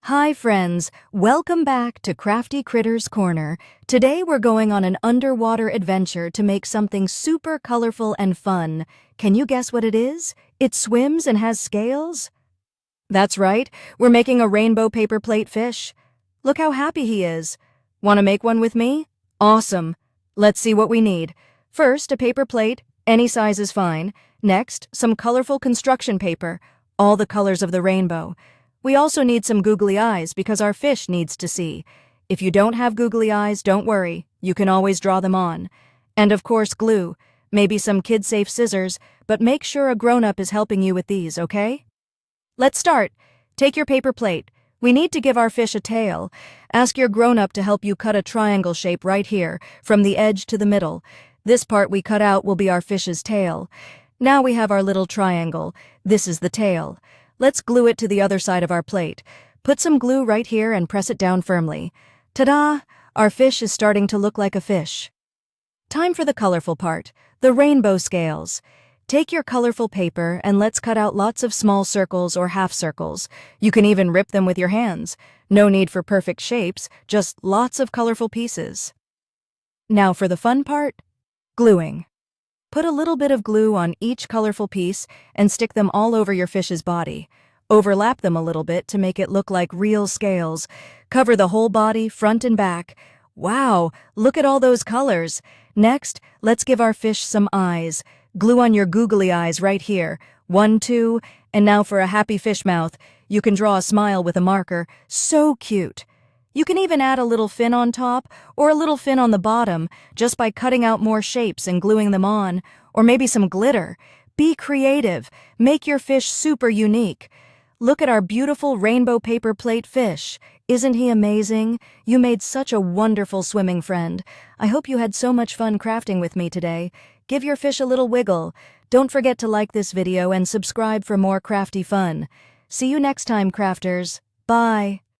Hi friends, welcome back to Crafty Critters Corner. Today we're going on an underwater adventure to make something super colorful and fun. Can you guess what it is? It swims and has scales? That's right, we're making a rainbow paper plate fish. Look how happy he is. Want to make one with me? Awesome. Let's see what we need. First, a paper plate, any size is fine. Next, some colorful construction paper, all the colors of the rainbow. We also need some googly eyes because our fish needs to see. If you don't have googly eyes, don't worry. You can always draw them on. And of course, glue. Maybe some kid-safe scissors, but make sure a grown-up is helping you with these, okay? Let's start. Take your paper plate. We need to give our fish a tail. Ask your grown-up to help you cut a triangle shape right here, from the edge to the middle. This part we cut out will be our fish's tail. Now we have our little triangle. This is the tail. Let's glue it to the other side of our plate. Put some glue right here and press it down firmly. Ta-da! Our fish is starting to look like a fish. Time for the colorful part, the rainbow scales. Take your colorful paper and let's cut out lots of small circles or half circles. You can even rip them with your hands. No need for perfect shapes, just lots of colorful pieces. Now for the fun part, gluing. Put a little bit of glue on each colorful piece and stick them all over your fish's body. Overlap them a little bit to make it look like real scales. Cover the whole body, front and back. Wow, look at all those colors. Next, let's give our fish some eyes. Glue on your googly eyes right here. 1, 2, and now for a happy fish mouth. You can draw a smile with a marker. So cute. You can even add a little fin on top or a little fin on the bottom just by cutting out more shapes and gluing them on, or maybe some glitter. Be creative. Make your fish super unique. Look at our beautiful rainbow paper plate fish. Isn't he amazing? You made such a wonderful swimming friend. I hope you had so much fun crafting with me today. Give your fish a little wiggle. Don't forget to like this video and subscribe for more crafty fun. See you next time, crafters. Bye.